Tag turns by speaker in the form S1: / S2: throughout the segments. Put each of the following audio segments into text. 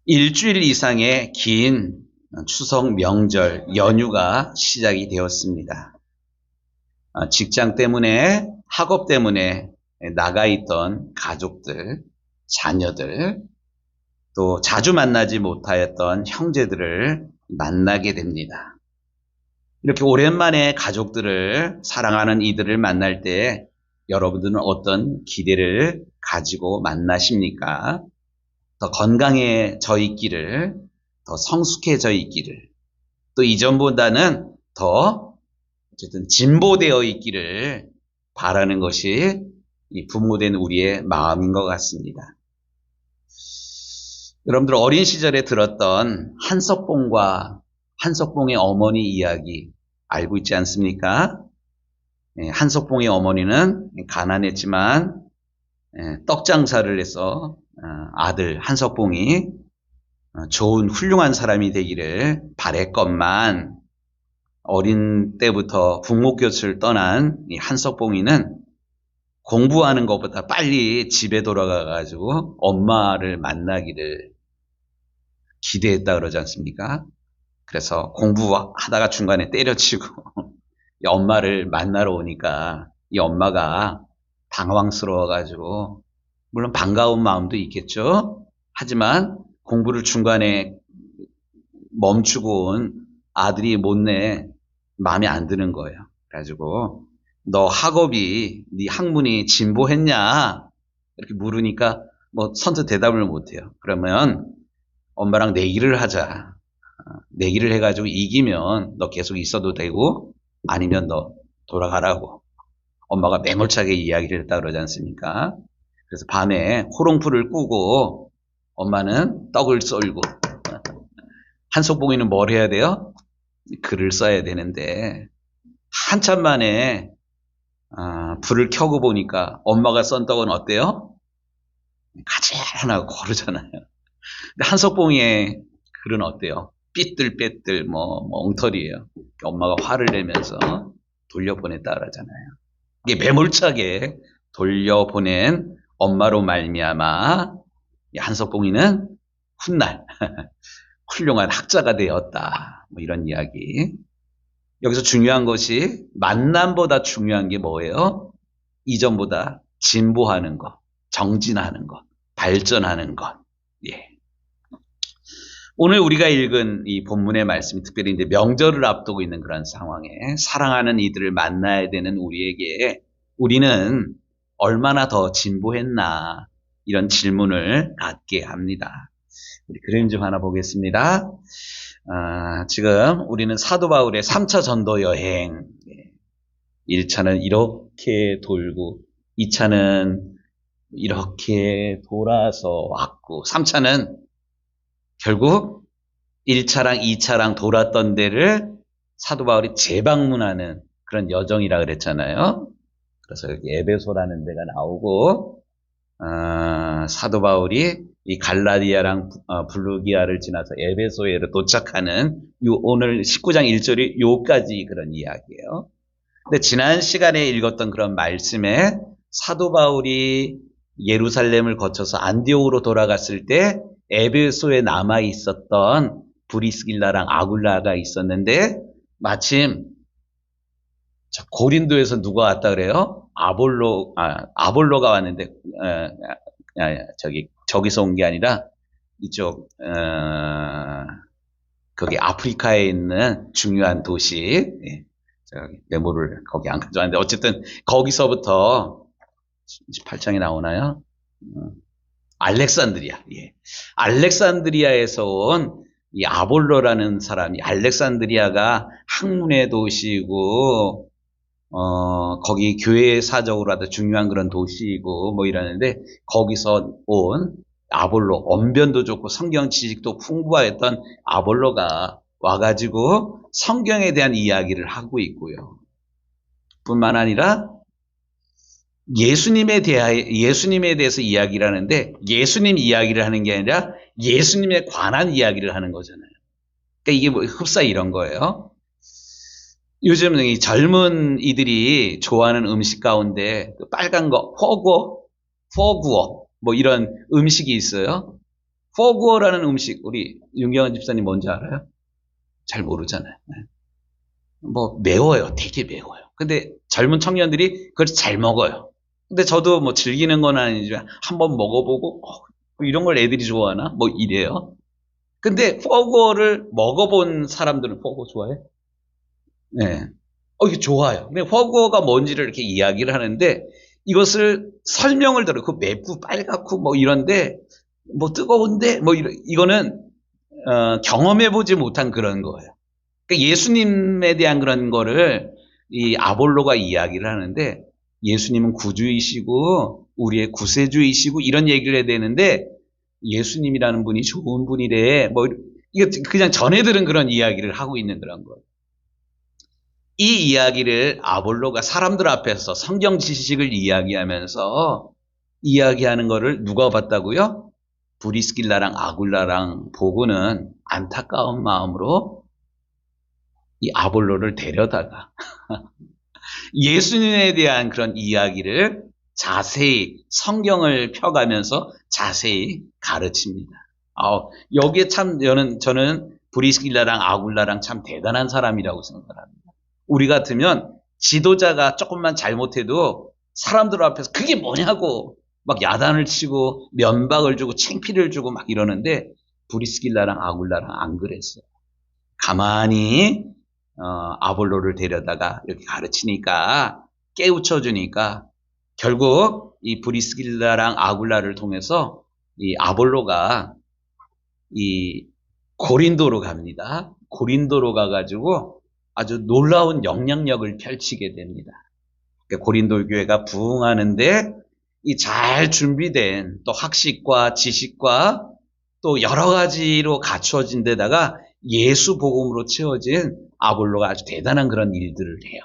S1: 일주일 이상의 긴 추석 명절 연휴가 시작이 되었습니다. 직장 때문에, 학업 때문에 나가 있던 가족들, 자녀들, 또 자주 만나지 못하였던 형제들을 만나게 됩니다. 이렇게 오랜만에 가족들을, 사랑하는 이들을 만날 때 여러분들은 어떤 기대를 가지고 만나십니까? 더 건강해져 있기를, 더 성숙해져 있기를, 또 이전보다는 더 어쨌든 진보되어 있기를 바라는 것이 이 부모된 우리의 마음인 것 같습니다. 여러분들 어린 시절에 들었던 한석봉과 한석봉의 어머니 이야기 알고 있지 않습니까? 한석봉의 어머니는 가난했지만 떡 장사를 해서 아들 한석봉이 좋은 훌륭한 사람이 되기를 바랬건만 어린 때부터 부모 곁을 떠난 이 한석봉이는 공부하는 것보다 빨리 집에 돌아가가지고 엄마를 만나기를 기대했다 그러지 않습니까? 그래서 공부하다가 중간에 때려치고 이 엄마를 만나러 오니까 이 엄마가 당황스러워가지고 물론 반가운 마음도 있겠죠. 하지만 공부를 중간에 멈추고 온 아들이 못내 마음에 안 드는 거예요. 그래가지고 너 학업이 네 학문이 진보했냐 이렇게 물으니까 뭐 선뜻 대답을 못해요. 그러면 엄마랑 내기를 하자. 내기를 해가지고 이기면 너 계속 있어도 되고 아니면 너 돌아가라고 엄마가 매몰차게 이야기를 했다 그러지 않습니까? 그래서 밤에 호롱불을 끄고 엄마는 떡을 썰고 한석봉이는 뭘 해야 돼요? 글을 써야 되는데 한참 만에 불을 켜고 보니까 엄마가 썬 떡은 어때요? 가지런하고 고르잖아요. 근데 한석봉이의 글은 어때요? 삐뚤빼뚤 엉터리예요. 엄마가 화를 내면서 돌려보냈다 그러잖아요. 이게 매몰차게 돌려보낸 엄마로 말미암아 한석봉이는 훗날 훌륭한 학자가 되었다. 뭐 이런 이야기. 여기서 중요한 것이 만남보다 중요한 게 뭐예요? 이전보다 진보하는 것, 정진하는 것, 발전하는 것. 예. 오늘 우리가 읽은 이 본문의 말씀이 특별히 이제 명절을 앞두고 있는 그런 상황에 사랑하는 이들을 만나야 되는 우리에게 우리는 얼마나 더 진보했나 이런 질문을 갖게 합니다. 우리 그림 좀 하나 보겠습니다. 지금 우리는 사도 바울의 3차 전도 여행 1차는 이렇게 돌고 2차는 이렇게 돌아서 왔고 3차는 결국 1차랑 2차랑 돌았던 데를 사도 바울이 재방문하는 그런 여정이라 그랬잖아요. 그래서 여기 에베소라는 데가 나오고 사도 바울이 이 갈라디아랑 블루기아를 지나서 에베소에 도착하는 오늘 19장 1절이 요까지 그런 이야기예요. 근데 지난 시간에 읽었던 그런 말씀에 사도 바울이 예루살렘을 거쳐서 안디옥으로 돌아갔을 때 에베소에 남아 있었던 브리스길라랑 아굴라가 있었는데 마침 고린도에서 누가 왔다 그래요? 아볼로가 왔는데 저기서 온 게 아니라 이쪽 거기 아프리카에 있는 중요한 도시 메모를 거기 안 가져왔는데 어쨌든 거기서부터 18장에 나오나요? 알렉산드리아. 예. 알렉산드리아에서 온 이 아볼로라는 사람이 알렉산드리아가 학문의 도시이고 거기 교회 사적으로 아주 중요한 그런 도시이고 뭐 이러는데 거기서 온 아볼로 언변도 좋고 성경 지식도 풍부하였던 아볼로가 와가지고 성경에 대한 이야기를 하고 있고요. 뿐만 아니라 예수님에 대해서 이야기를 하는데 예수님 이야기를 하는 게 아니라 예수님에 관한 이야기를 하는 거잖아요. 그러니까 이게 뭐 흡사 이런 거예요. 요즘 이 젊은 이들이 좋아하는 음식 가운데 빨간 거, 허구어 뭐 이런 음식이 있어요. 포구어라는 음식, 우리 윤경원 집사님 뭔지 알아요? 잘 모르잖아요. 뭐 매워요. 되게 매워요. 근데 젊은 청년들이 그걸 잘 먹어요. 근데 저도 뭐 즐기는 건 아니지만 한번 먹어보고 이런 걸 애들이 좋아하나? 뭐 이래요. 근데 포구어를 먹어본 사람들은 포구어 좋아해? 네. 이게 좋아요. 근데 포구어가 뭔지를 이렇게 이야기를 하는데 이것을 설명을 들어. 그 맵고 빨갛고 뭐 이런데 뭐 뜨거운데 뭐 이거는 경험해보지 못한 그런 거예요. 그러니까 예수님에 대한 그런 거를 이 아볼로가 이야기를 하는데 예수님은 구주이시고 우리의 구세주이시고 이런 얘기를 해야 되는데 예수님이라는 분이 좋은 분이래. 뭐 이거 그냥 전해 들은 그런 이야기를 하고 있는 그런 거예요. 이 이야기를 아볼로가 사람들 앞에서 성경 지식을 이야기하면서 이야기하는 거를 누가 봤다고요? 브리스길라랑 아굴라랑 보고는 안타까운 마음으로 이 아볼로를 데려다가 예수님에 대한 그런 이야기를 자세히 성경을 펴가면서 자세히 가르칩니다. 여기에 참 저는 브리스길라랑 아굴라랑 참 대단한 사람이라고 생각합니다. 우리 같으면 지도자가 조금만 잘못해도 사람들 앞에서 그게 뭐냐고 막 야단을 치고 면박을 주고 창피를 주고 막 이러는데 브리스길라랑 아굴라랑 안 그랬어요. 가만히 아볼로를 데려다가 이렇게 가르치니까 깨우쳐 주니까 결국 이 브리스길라랑 아굴라를 통해서 이 아볼로가 이 고린도로 갑니다. 고린도로 가가지고 아주 놀라운 영향력을 펼치게 됩니다. 그러니까 고린도 교회가 부흥하는데 이 잘 준비된 또 학식과 지식과 또 여러 가지로 갖추어진 데다가 예수 복음으로 채워진 아볼로가 아주 대단한 그런 일들을 해요.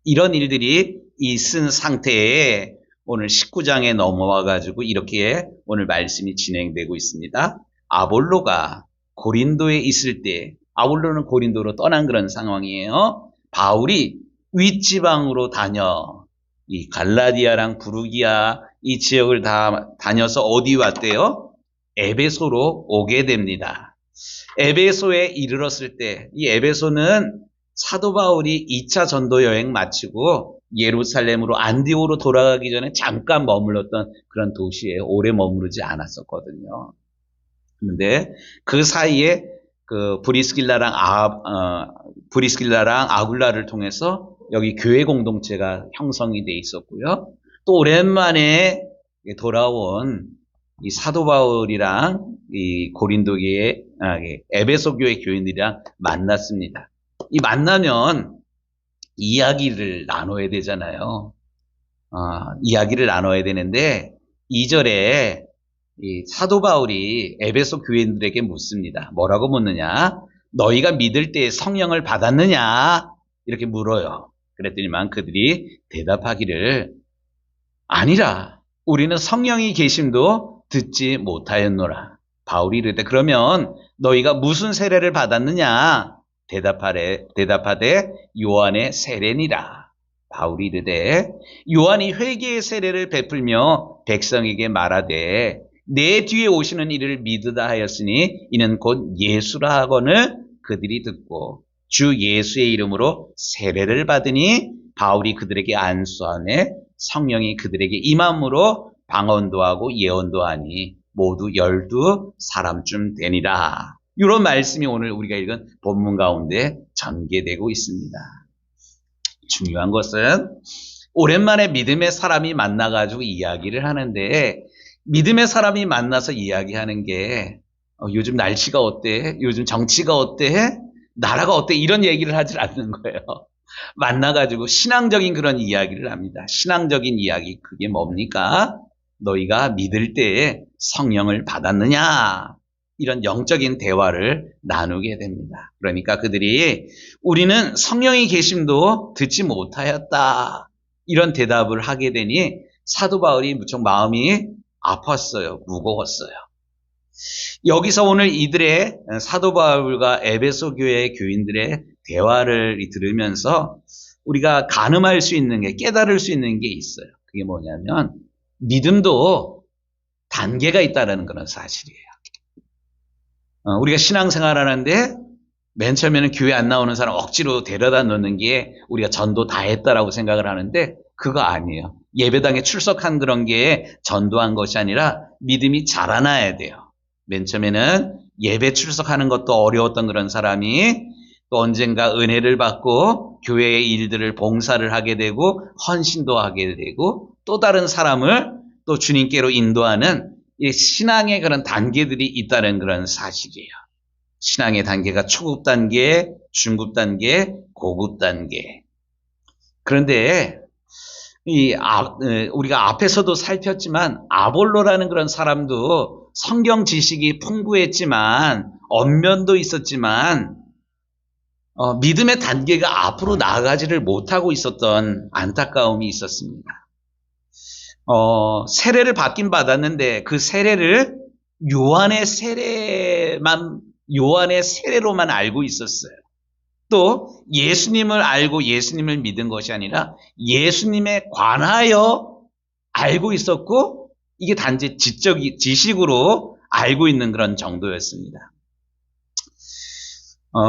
S1: 이런 일들이 있은 상태에 오늘 19장에 넘어와 가지고 이렇게 오늘 말씀이 진행되고 있습니다. 아볼로가 고린도에 있을 때 아볼로는 고린도로 떠난 그런 상황이에요. 바울이 윗지방으로 다녀 이 갈라디아랑 부르기아 이 지역을 다 다녀서 어디 왔대요? 에베소로 오게 됩니다. 에베소에 이르렀을 때 이 에베소는 사도 바울이 2차 전도 여행 마치고 예루살렘으로 안디오로 돌아가기 전에 잠깐 머물렀던 그런 도시에 오래 머무르지 않았었거든요. 그런데 그 사이에 그 브리스길라랑 아굴라를 통해서 여기 교회 공동체가 형성이 돼 있었고요. 또 오랜만에 돌아온 이 사도 바울이랑 이 고린도교의 에베소 교회 교인들이랑 만났습니다. 이 만나면 이야기를 나눠야 되잖아요. 이야기를 나눠야 되는데 2절에 이 사도 바울이 에베소 교인들에게 묻습니다. 뭐라고 묻느냐? 너희가 믿을 때 성령을 받았느냐? 이렇게 물어요. 그랬더니만 그들이 대답하기를 아니라 우리는 성령이 계심도 듣지 못하였노라. 바울이 이르되 그러면 너희가 무슨 세례를 받았느냐? 대답하되 요한의 세례니라. 바울이 이르되 요한이 회개의 세례를 베풀며 백성에게 말하되 내 뒤에 오시는 이를 믿으다 하였으니 이는 곧 예수라 하거늘 그들이 듣고 주 예수의 이름으로 세례를 받으니 바울이 그들에게 안수하네 성령이 그들에게 임함으로 방언도 하고 예언도 하니 모두 12사람쯤 되니라. 이런 말씀이 오늘 우리가 읽은 본문 가운데 전개되고 있습니다. 중요한 것은 오랜만에 믿음의 사람이 만나가지고 이야기를 하는데 믿음의 사람이 만나서 이야기하는 게 요즘 날씨가 어때? 요즘 정치가 어때? 나라가 어때? 이런 얘기를 하질 않는 거예요. 만나가지고 신앙적인 그런 이야기를 합니다. 신앙적인 이야기 그게 뭡니까? 너희가 믿을 때에 성령을 받았느냐? 이런 영적인 대화를 나누게 됩니다. 그러니까 그들이 우리는 성령이 계심도 듣지 못하였다. 이런 대답을 하게 되니 사도 바울이 무척 마음이 아팠어요. 무거웠어요. 여기서 오늘 이들의 사도 바울과 에베소 교회 교인들의 대화를 들으면서 우리가 가늠할 수 있는 게 깨달을 수 있는 게 있어요. 그게 뭐냐면 믿음도 단계가 있다는 그런 사실이에요. 우리가 신앙생활 하는데 맨 처음에는 교회 안 나오는 사람 억지로 데려다 놓는 게 우리가 전도 다 했다라고 생각을 하는데 그거 아니에요. 예배당에 출석한 그런 게 전도한 것이 아니라 믿음이 자라나야 돼요. 맨 처음에는 예배 출석하는 것도 어려웠던 그런 사람이 또 언젠가 은혜를 받고 교회의 일들을 봉사를 하게 되고 헌신도 하게 되고 또 다른 사람을 또 주님께로 인도하는 이 신앙의 그런 단계들이 있다는 그런 사실이에요. 신앙의 단계가 초급 단계, 중급 단계, 고급 단계. 그런데 우리가 앞에서도 살폈지만 아볼로라는 그런 사람도 성경 지식이 풍부했지만 언면도 있었지만 믿음의 단계가 앞으로 나아가지를 못하고 있었던 안타까움이 있었습니다. 세례를 받긴 받았는데 그 세례를 요한의 세례로만 알고 있었어요. 또 예수님을 알고 예수님을 믿은 것이 아니라 예수님에 관하여 알고 있었고 이게 단지 지식으로 알고 있는 그런 정도였습니다.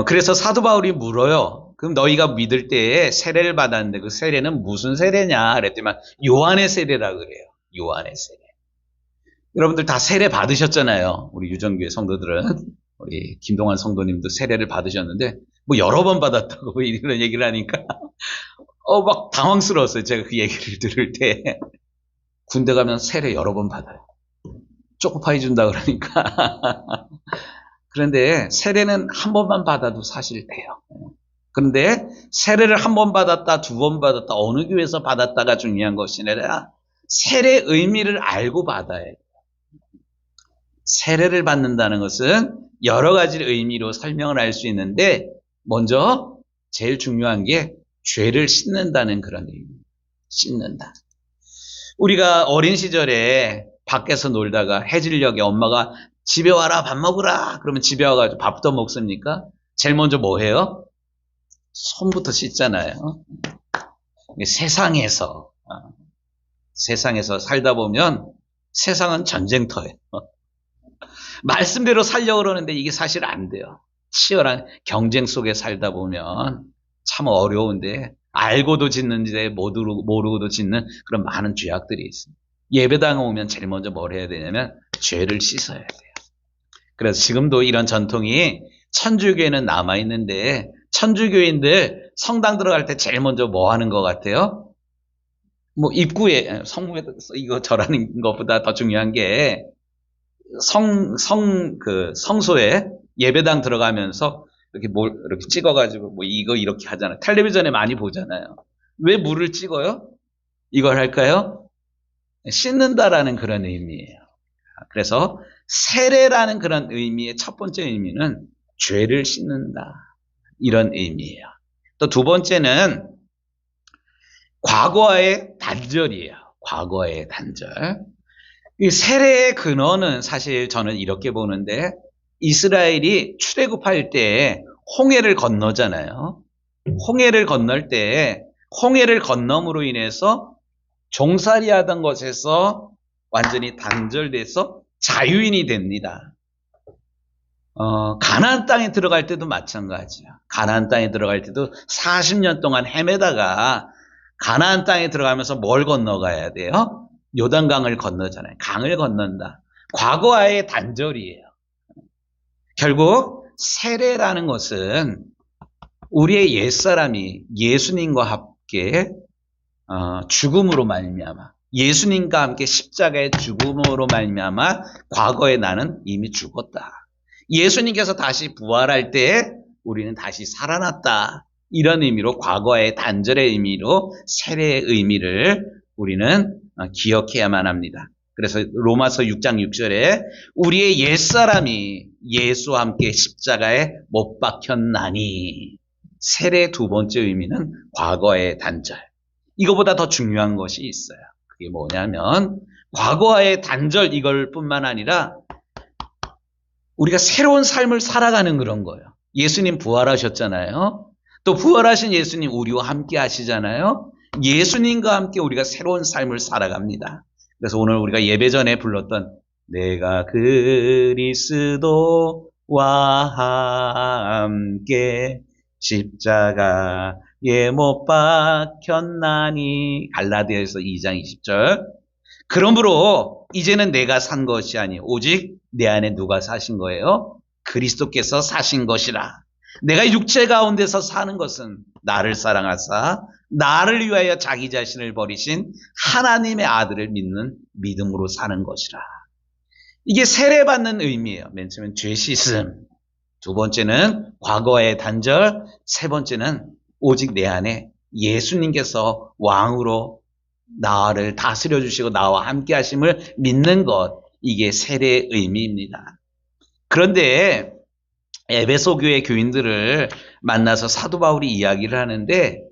S1: 그래서 사도 바울이 물어요. 그럼 너희가 믿을 때에 세례를 받았는데 그 세례는 무슨 세례냐? 그랬더니 요한의 세례라 그래요. 요한의 세례. 여러분들 다 세례 받으셨잖아요. 우리 유정교회 성도들은. 우리 김동환 성도님도 세례를 받으셨는데 뭐 여러 번 받았다고 이런 얘기를 하니까 막 당황스러웠어요. 제가 그 얘기를 들을 때. 군대 가면 세례 여러 번 받아요. 초코파이 준다 그러니까. 그런데 세례는 한 번만 받아도 사실 돼요. 그런데 세례를 한 번 받았다, 두 번 받았다, 어느 교회에서 받았다가 중요한 것이 아니라 세례의 의미를 알고 받아야 돼요. 세례를 받는다는 것은 여러 가지 의미로 설명을 할 수 있는데 먼저 제일 중요한 게 죄를 씻는다는 그런 의미. 씻는다. 우리가 어린 시절에 밖에서 놀다가 해질녘에 엄마가 집에 와라 밥 먹으라 그러면 집에 와가지고 밥도 먹습니까? 제일 먼저 뭐 해요? 손부터 씻잖아요. 세상에서 살다 보면 세상은 전쟁터예요. 말씀대로 살려고 그러는데 이게 사실 안 돼요. 치열한 경쟁 속에 살다 보면 참 어려운데 알고도 짓는데 모르고도 짓는 그런 많은 죄악들이 있습니다. 예배당 오면 제일 먼저 뭘 해야 되냐면 죄를 씻어야 돼요. 그래서 지금도 이런 전통이 천주교에는 남아있는데 천주교인들 성당 들어갈 때 제일 먼저 뭐 하는 것 같아요? 뭐 입구에 성문에 이거 절하는 것보다 더 중요한 게 성소에 예배당 들어가면서 이렇게 찍어가지고 뭐 이거 이렇게 하잖아요. 텔레비전에 많이 보잖아요. 왜 물을 찍어요? 이걸 할까요? 씻는다라는 그런 의미예요. 그래서 세례라는 그런 의미의 첫 번째 의미는 죄를 씻는다. 이런 의미예요. 또 두 번째는 과거와의 단절이에요. 과거의 단절. 이 세례의 근원은 사실 저는 이렇게 보는데 이스라엘이 출애굽할 때 홍해를 건너잖아요. 홍해를 건널 때 홍해를 건넘으로 인해서 종살이 하던 것에서 완전히 단절돼서 자유인이 됩니다. 가나안 땅에 들어갈 때도 마찬가지야. 가나안 땅에 들어갈 때도 40년 동안 헤매다가 가나안 땅에 들어가면서 뭘 건너가야 돼요? 요단강을 건너잖아요. 강을 건넌다. 과거와의 단절이에요. 결국 세례라는 것은 우리의 옛사람이 예수님과 함께 죽음으로 말미암아 예수님과 함께 십자가의 죽음으로 말미암아 과거에 나는 이미 죽었다. 예수님께서 다시 부활할 때 우리는 다시 살아났다. 이런 의미로 과거의 단절의 의미로 세례의 의미를 우리는 기억해야만 합니다. 그래서 로마서 6장 6절에 우리의 옛사람이 예수와 함께 십자가에 못 박혔나니 세례의 두 번째 의미는 과거의 단절. 이거보다 더 중요한 것이 있어요. 그게 뭐냐면 과거와의 단절 이걸 뿐만 아니라 우리가 새로운 삶을 살아가는 그런 거예요. 예수님 부활하셨잖아요. 또 부활하신 예수님 우리와 함께 하시잖아요. 예수님과 함께 우리가 새로운 삶을 살아갑니다. 그래서 오늘 우리가 예배 전에 불렀던 내가 그리스도 함께 십자가에 못 박혔나니. 갈라디아서 2장 20절. 그러므로 이제는 내가 산 것이 아니 오직 내 안에 누가 사신 거예요? 그리스도께서 사신 것이라. 내가 육체 가운데서 사는 것은 나를 사랑하사 나를 위하여 자기 자신을 버리신 하나님의 아들을 믿는 믿음으로 사는 것이라. 이게 세례받는 의미예요. 맨 처음엔 죄 씻음, 두 번째는 과거의 단절, 세 번째는 오직 내 안에 예수님께서 왕으로 나를 다스려 주시고 나와 함께 하심을 믿는 것, 이게 세례의 의미입니다. 그런데 에베소 교회 교인들을 만나서 사도 바울이 이야기를 하는데,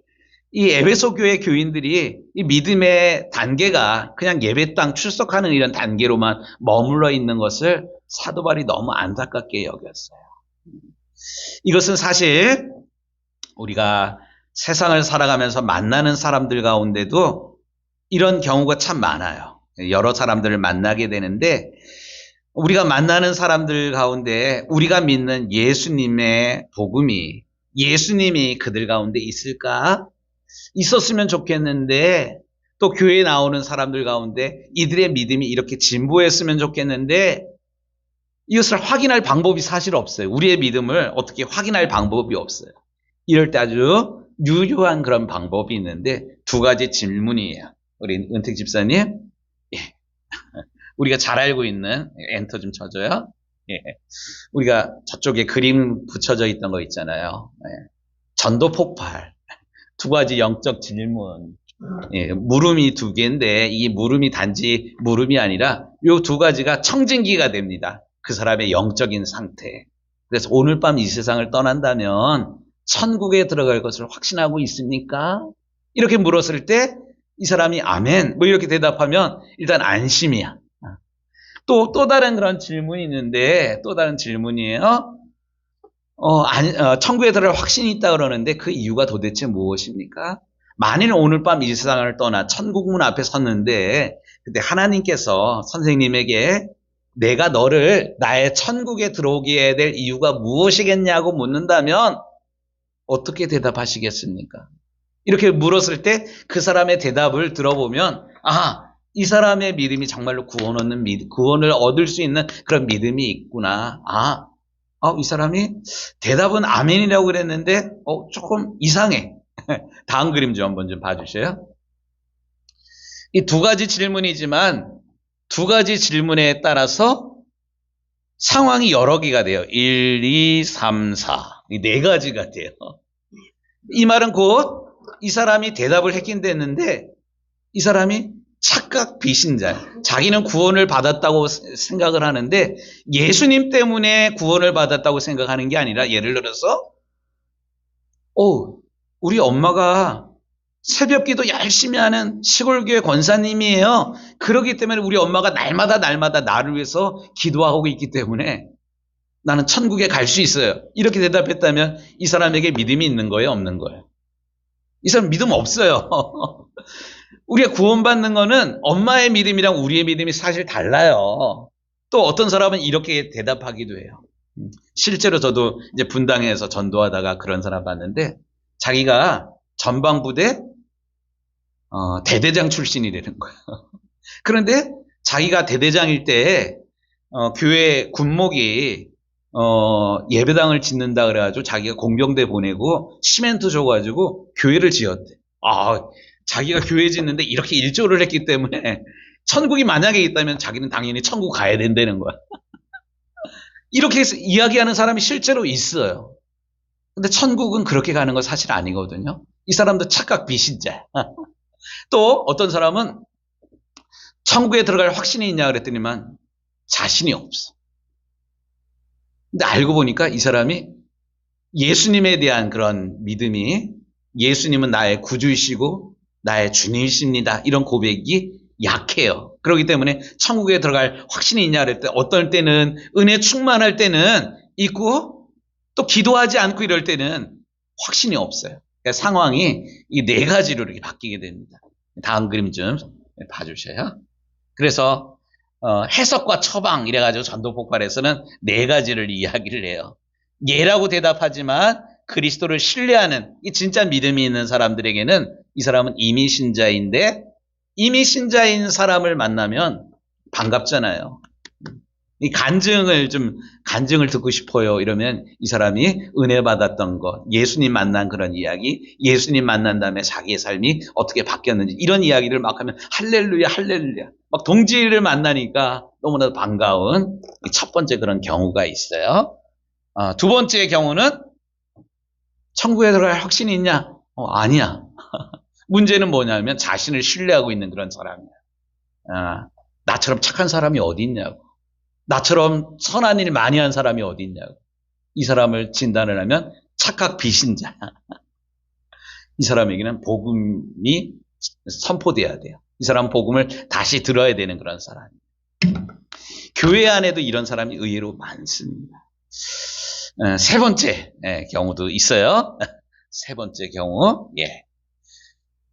S1: 이 에베소 교회 교인들이 이 믿음의 단계가 그냥 예배당 출석하는 이런 단계로만 머물러 있는 것을 사도 바울이 너무 안타깝게 여겼어요. 이것은 사실 우리가 세상을 살아가면서 만나는 사람들 가운데도 이런 경우가 참 많아요. 여러 사람들을 만나게 되는데, 우리가 만나는 사람들 가운데 우리가 믿는 예수님의 복음이, 예수님이 그들 가운데 있을까? 있었으면 좋겠는데, 또 교회에 나오는 사람들 가운데 이들의 믿음이 이렇게 진보했으면 좋겠는데, 이것을 확인할 방법이 사실 없어요. 우리의 믿음을 어떻게 확인할 방법이 없어요. 이럴 때 아주 유효한 그런 방법이 있는데, 두 가지 질문이에요. 우리 은택 집사님, 예. 우리가 잘 알고 있는, 엔터 좀 쳐줘요. 예. 우리가 저쪽에 그림 붙여져 있던 거 있잖아요. 예. 전도 폭발. 두 가지 영적 질문. 예. 물음이 두 개인데, 이 물음이 단지 물음이 아니라 이 두 가지가 청진기가 됩니다. 그 사람의 영적인 상태. 그래서 오늘 밤 이 세상을 떠난다면 천국에 들어갈 것을 확신하고 있습니까? 이렇게 물었을 때 이 사람이 아멘 뭐 이렇게 대답하면 일단 안심이야. 또 다른 그런 질문이 있는데, 또 다른 질문이에요. 천국에 들어갈 확신이 있다 그러는데 그 이유가 도대체 무엇입니까? 만일 오늘 밤 이 세상을 떠나 천국문 앞에 섰는데 그때 하나님께서 선생님에게 내가 너를 나의 천국에 들어오게 될 이유가 무엇이겠냐고 묻는다면 어떻게 대답하시겠습니까? 이렇게 물었을 때 그 사람의 대답을 들어보면, 이 사람의 믿음이 정말로 구원을 얻을 수 있는 그런 믿음이 있구나. 이 사람이 대답은 아멘이라고 그랬는데 조금 이상해. 다음 그림 좀 한번 좀 봐주세요. 이 두 가지 질문이지만 두 가지 질문에 따라서 상황이 여러 개가 돼요. 1, 2, 3, 4. 이 네 가지가 돼요. 이 말은 곧 이 사람이 대답을 했긴 됐는데, 이 사람이 착각 비신자, 자기는 구원을 받았다고 생각을 하는데 예수님 때문에 구원을 받았다고 생각하는 게 아니라, 예를 들어서 우리 엄마가 새벽기도 열심히 하는 시골교회 권사님이에요. 그렇기 때문에 우리 엄마가 날마다 나를 위해서 기도하고 있기 때문에 나는 천국에 갈 수 있어요. 이렇게 대답했다면 이 사람에게 믿음이 있는 거예요, 없는 거예요? 이 사람 믿음 없어요. 우리가 구원받는 거는 엄마의 믿음이랑 우리의 믿음이 사실 달라요. 또 어떤 사람은 이렇게 대답하기도 해요. 실제로 저도 이제 분당에서 전도하다가 그런 사람 봤는데, 자기가 전방부대 대대장 출신이라는 거예요. 그런데 자기가 대대장일 때 교회 군목이 예배당을 짓는다 그래가지고 자기가 공병대 보내고 시멘트 줘가지고 교회를 지었대. 자기가 교회 짓는데 이렇게 일조를 했기 때문에 천국이 만약에 있다면 자기는 당연히 천국 가야 된다는 거야. 이렇게 해서 이야기하는 사람이 실제로 있어요. 근데 천국은 그렇게 가는 건 사실 아니거든요. 이 사람도 착각 비신자야. 또 어떤 사람은 천국에 들어갈 확신이 있냐 그랬더니만 자신이 없어. 근데 알고 보니까 이 사람이 예수님에 대한 그런 믿음이, 예수님은 나의 구주이시고 나의 주님이십니다, 이런 고백이 약해요. 그렇기 때문에 천국에 들어갈 확신이 있냐 그럴 때, 어떨 때는 은혜 충만할 때는 있고 또 기도하지 않고 이럴 때는 확신이 없어요. 그러니까 상황이 이 네 가지로 이렇게 바뀌게 됩니다. 다음 그림 좀 봐주셔요. 그래서 해석과 처방 이래가지고 전도 폭발에서는 네 가지를 이야기를 해요. 예라고 대답하지만 그리스도를 신뢰하는 이 진짜 믿음이 있는 사람들에게는 이 사람은 이미 신자인데 이미 신자인 사람을 만나면 반갑잖아요. 이 간증을 듣고 싶어요. 이러면 이 사람이 은혜 받았던 것, 예수님 만난 그런 이야기, 예수님 만난 다음에 자기의 삶이 어떻게 바뀌었는지 이런 이야기를 막 하면 할렐루야, 할렐루야. 막 동지를 만나니까 너무나도 반가운 첫 번째 그런 경우가 있어요. 두 번째 경우는 천국에 들어갈 확신이 있냐? 아니야. 문제는 뭐냐면 자신을 신뢰하고 있는 그런 사람이야. 나처럼 착한 사람이 어디 있냐고. 나처럼 선한 일 많이 한 사람이 어디 있냐고. 이 사람을 진단을 하면 착각 비신자. 이 사람에게는 복음이 선포돼야 돼요. 이 사람은 복음을 다시 들어야 되는 그런 사람이에요. 교회 안에도 이런 사람이 의외로 많습니다. 세 번째 경우도 있어요. 세 번째 경우,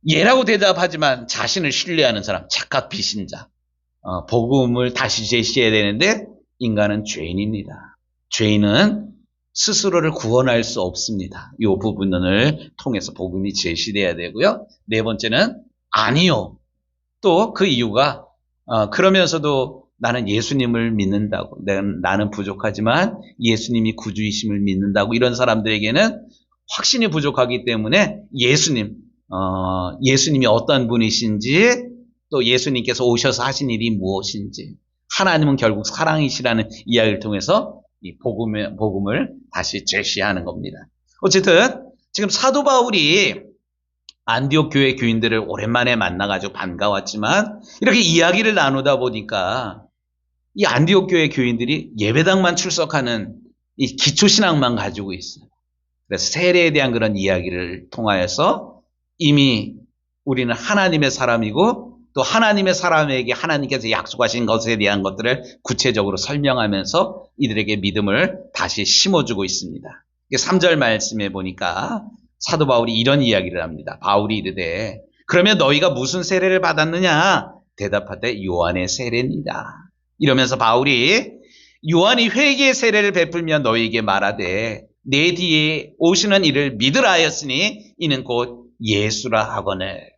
S1: 예라고 대답하지만 자신을 신뢰하는 사람, 착각 비신자. 복음을 다시 제시해야 되는데 인간은 죄인입니다. 죄인은 스스로를 구원할 수 없습니다. 이 부분을 통해서 복음이 제시돼야 되고요. 네 번째는 아니요. 또 그 이유가 그러면서도 나는 예수님을 믿는다고, 나는 부족하지만 예수님이 구주이심을 믿는다고 이런 사람들에게는 확신이 부족하기 때문에 예수님이 어떤 분이신지 또 예수님께서 오셔서 하신 일이 무엇인지 하나님은 결국 사랑이시라는 이야기를 통해서 이 복음을 다시 제시하는 겁니다. 어쨌든 지금 사도 바울이 안디옥 교회 교인들을 오랜만에 만나가지고 반가웠지만 이렇게 이야기를 나누다 보니까 이 안디옥 교회 교인들이 예배당만 출석하는 이 기초신앙만 가지고 있어요. 그래서 세례에 대한 그런 이야기를 통하여서 이미 우리는 하나님의 사람이고 또 하나님의 사람에게 하나님께서 약속하신 것에 대한 것들을 구체적으로 설명하면서 이들에게 믿음을 다시 심어주고 있습니다. 3절 말씀에 보니까 사도 바울이 이런 이야기를 합니다. 바울이 이르되 그러면 너희가 무슨 세례를 받았느냐? 대답하되 요한의 세례입니다. 이러면서 바울이 요한이 회개의 세례를 베풀며 너희에게 말하되 내 뒤에 오시는 이를 믿으라 하였으니 이는 곧 예수라 하거늘.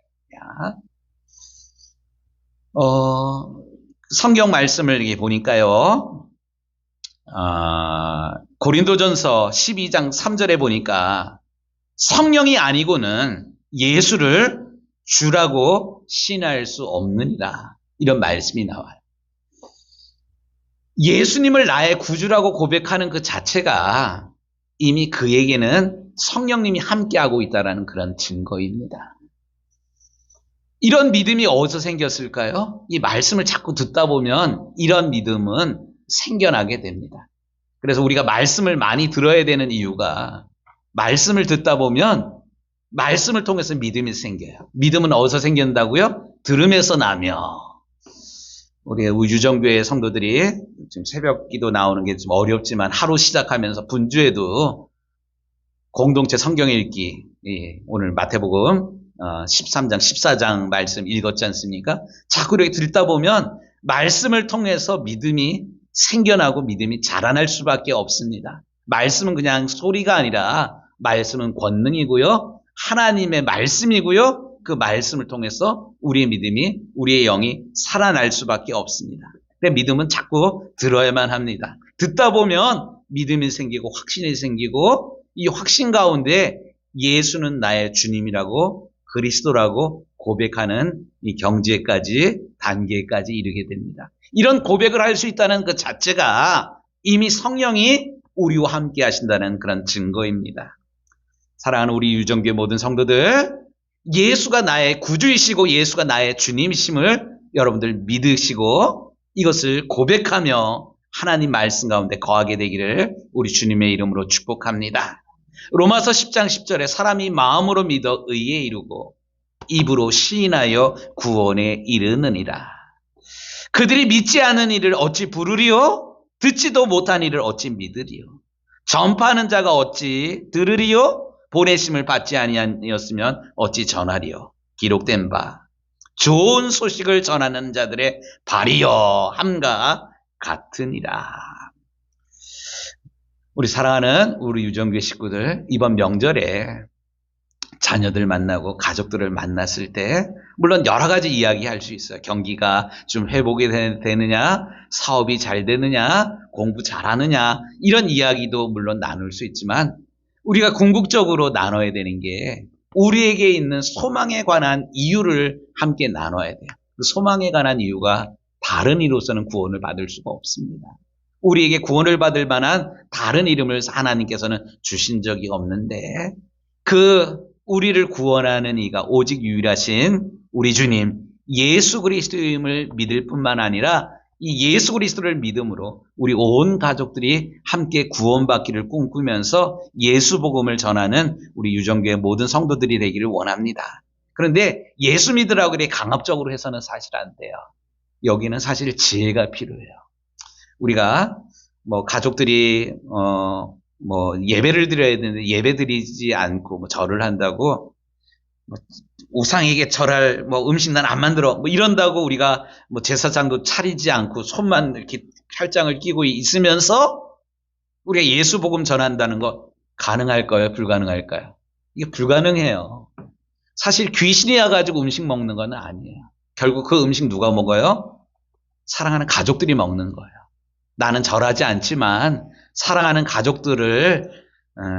S1: 성경 말씀을 이렇게 보니까요. 고린도전서 12장 3절에 보니까 성령이 아니고는 예수를 주라고 신할 수 없느니라. 이런 말씀이 나와요. 예수님을 나의 구주라고 고백하는 그 자체가 이미 그에게는 성령님이 함께하고 있다는 그런 증거입니다. 이런 믿음이 어디서 생겼을까요? 이 말씀을 자꾸 듣다 보면 이런 믿음은 생겨나게 됩니다. 그래서 우리가 말씀을 많이 들어야 되는 이유가 말씀을 듣다 보면 말씀을 통해서 믿음이 생겨요. 믿음은 어디서 생긴다고요? 들음에서 나며. 우리 유정교회 성도들이 지금 새벽 기도 나오는 게 좀 어렵지만 하루 시작하면서 분주에도 공동체 성경 읽기, 오늘 마태복음 13장, 14장 말씀 읽었지 않습니까? 자꾸 이렇게 듣다 보면 말씀을 통해서 믿음이 생겨나고 믿음이 자라날 수밖에 없습니다. 말씀은 그냥 소리가 아니라 말씀은 권능이고요. 하나님의 말씀이고요. 그 말씀을 통해서 우리의 믿음이, 우리의 영이 살아날 수밖에 없습니다. 근데 믿음은 자꾸 들어야만 합니다. 듣다 보면 믿음이 생기고 확신이 생기고 이 확신 가운데 예수는 나의 주님이라고 그리스도라고 고백하는 이 경지에까지 단계까지 이르게 됩니다. 이런 고백을 할 수 있다는 그 자체가 이미 성령이 우리와 함께 하신다는 그런 증거입니다. 사랑하는 우리 유정교회 모든 성도들, 예수가 나의 구주이시고 예수가 나의 주님이심을 여러분들 믿으시고 이것을 고백하며 하나님 말씀 가운데 거하게 되기를 우리 주님의 이름으로 축복합니다. 로마서 10장 10절에 사람이 마음으로 믿어 의에 이르고 입으로 시인하여 구원에 이르느니라. 그들이 믿지 않은 이를 어찌 부르리요? 듣지도 못한 이를 어찌 믿으리요? 전파하는 자가 어찌 들으리요? 보내심을 받지 아니하였으면 어찌 전하리요? 기록된 바 좋은 소식을 전하는 자들의 발이여 함과 같으니라. 우리 사랑하는 우리 유정교회 식구들, 이번 명절에 자녀들 만나고 가족들을 만났을 때 물론 여러 가지 이야기할 수 있어요. 경기가 좀 회복이 되느냐, 사업이 잘 되느냐, 공부 잘하느냐, 이런 이야기도 물론 나눌 수 있지만 우리가 궁극적으로 나눠야 되는 게 우리에게 있는 소망에 관한 이유를 함께 나눠야 돼요. 그 소망에 관한 이유가 다른 이로서는 구원을 받을 수가 없습니다. 우리에게 구원을 받을 만한 다른 이름을 하나님께서는 주신 적이 없는데 그 우리를 구원하는 이가 오직 유일하신 우리 주님 예수 그리스도임을 믿을 뿐만 아니라 이 예수 그리스도를 믿음으로 우리 온 가족들이 함께 구원받기를 꿈꾸면서 예수 복음을 전하는 우리 유정교회 모든 성도들이 되기를 원합니다. 그런데 예수 믿으라고 그렇게 강압적으로 해서는 사실 안 돼요. 여기는 사실 지혜가 필요해요. 우리가 가족들이 예배를 드려야 되는데 예배 드리지 않고 절을 한다고 우상에게 절할 음식 난 안 만들어 이런다고 우리가 제사장도 차리지 않고 손만 이렇게 팔짱을 끼고 있으면서 우리가 예수 복음 전한다는 거 가능할까요? 불가능할까요? 이게 불가능해요. 사실 귀신이 와가지고 음식 먹는 건 아니에요. 결국 그 음식 누가 먹어요? 사랑하는 가족들이 먹는 거예요. 나는 절하지 않지만 사랑하는 가족들을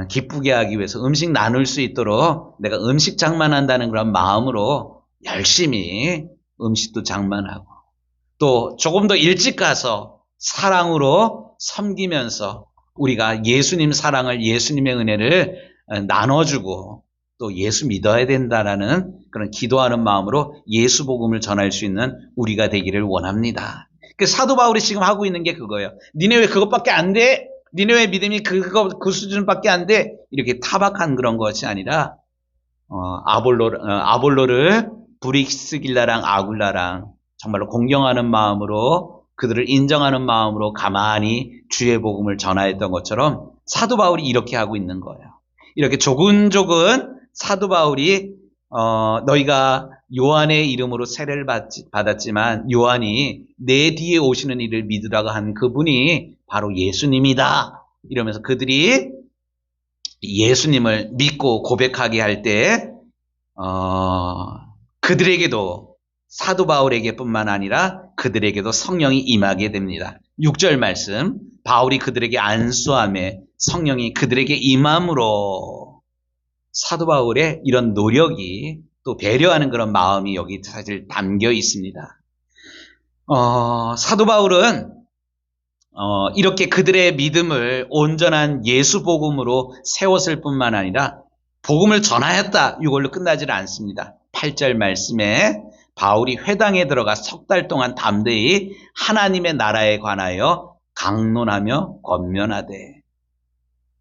S1: 기쁘게 하기 위해서 음식 나눌 수 있도록 내가 음식 장만한다는 그런 마음으로 열심히 음식도 장만하고 또 조금 더 일찍 가서 사랑으로 섬기면서 우리가 예수님 사랑을 예수님의 은혜를 나눠주고 또 예수 믿어야 된다라는 그런 기도하는 마음으로 예수 복음을 전할 수 있는 우리가 되기를 원합니다. 그 사도 바울이 지금 하고 있는 게 그거예요. 니네 왜 그것밖에 안 돼? 니네 왜 믿음이 그 수준밖에 안 돼? 이렇게 타박한 그런 것이 아니라 아볼로를 브릭스길라랑 아굴라랑 정말로 공경하는 마음으로 그들을 인정하는 마음으로 가만히 주의 복음을 전하였던 것처럼 사도 바울이 이렇게 하고 있는 거예요. 이렇게 조근조근 사도 바울이 너희가 요한의 이름으로 세례를 받았지만 요한이 내 뒤에 오시는 이를 믿으라고 한 그분이 바로 예수님이다. 이러면서 그들이 예수님을 믿고 고백하게 할 때 그들에게도 사도 바울에게 뿐만 아니라 그들에게도 성령이 임하게 됩니다. 6절 말씀 바울이 그들에게 안수하며 성령이 그들에게 임함으로 사도 바울의 이런 노력이 또 배려하는 그런 마음이 여기 사실 담겨 있습니다. 사도 바울은 이렇게 그들의 믿음을 온전한 예수 복음으로 세웠을 뿐만 아니라 복음을 전하였다. 이걸로 끝나질 않습니다. 8절 말씀에 바울이 회당에 들어가 석 달 동안 담대히 하나님의 나라에 관하여 강론하며 권면하되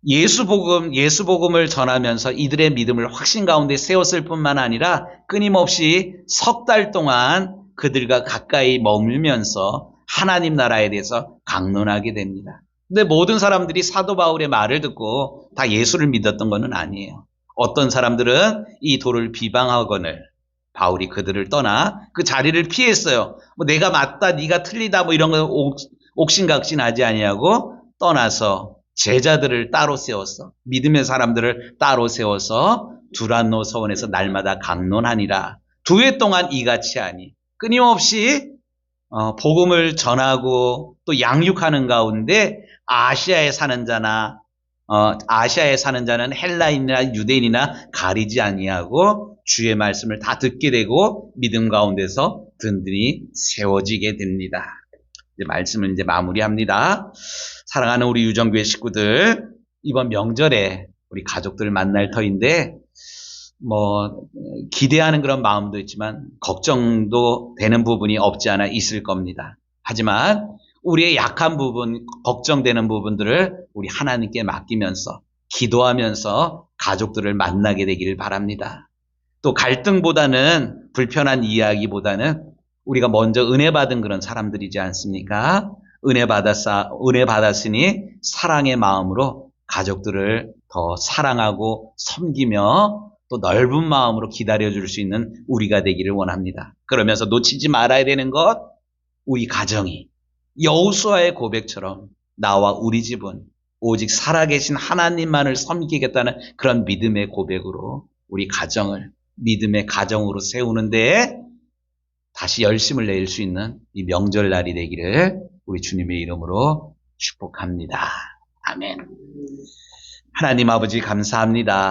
S1: 예수 복음을 전하면서 이들의 믿음을 확신 가운데 세웠을 뿐만 아니라 끊임없이 석 달 동안 그들과 가까이 머물면서 하나님 나라에 대해서 강론하게 됩니다. 근데 모든 사람들이 사도 바울의 말을 듣고 다 예수를 믿었던 것은 아니에요. 어떤 사람들은 이 도를 비방하거늘 바울이 그들을 떠나 그 자리를 피했어요. 내가 맞다, 네가 틀리다 이런 거 옥신각신하지 아니하고 떠나서 제자들을 따로 세웠어. 믿음의 사람들을 따로 세워서 두란노 서원에서 날마다 강론하니라. 2해 동안 이같이 하니 끊임없이 복음을 전하고 또 양육하는 가운데 아시아에 사는 자는 헬라인이나 유대인이나 가리지 아니하고 주의 말씀을 다 듣게 되고 믿음 가운데서 든든히 세워지게 됩니다. 이제 말씀을 이제 마무리합니다. 사랑하는 우리 유정교회 식구들, 이번 명절에 우리 가족들 만날 터인데 기대하는 그런 마음도 있지만 걱정도 되는 부분이 없지 않아 있을 겁니다. 하지만 우리의 약한 부분, 걱정되는 부분들을 우리 하나님께 맡기면서 기도하면서 가족들을 만나게 되기를 바랍니다. 또 갈등보다는 불편한 이야기보다는 우리가 먼저 은혜 받은 그런 사람들이지 않습니까? 은혜 받았으니 사랑의 마음으로 가족들을 더 사랑하고 섬기며 또 넓은 마음으로 기다려줄 수 있는 우리가 되기를 원합니다. 그러면서 놓치지 말아야 되는 것, 우리 가정이 여호수아의 고백처럼 나와 우리 집은 오직 살아계신 하나님만을 섬기겠다는 그런 믿음의 고백으로 우리 가정을 믿음의 가정으로 세우는 데에 다시 열심을 낼 수 있는 이 명절날이 되기를 우리 주님의 이름으로 축복합니다. 아멘. 하나님 아버지 감사합니다.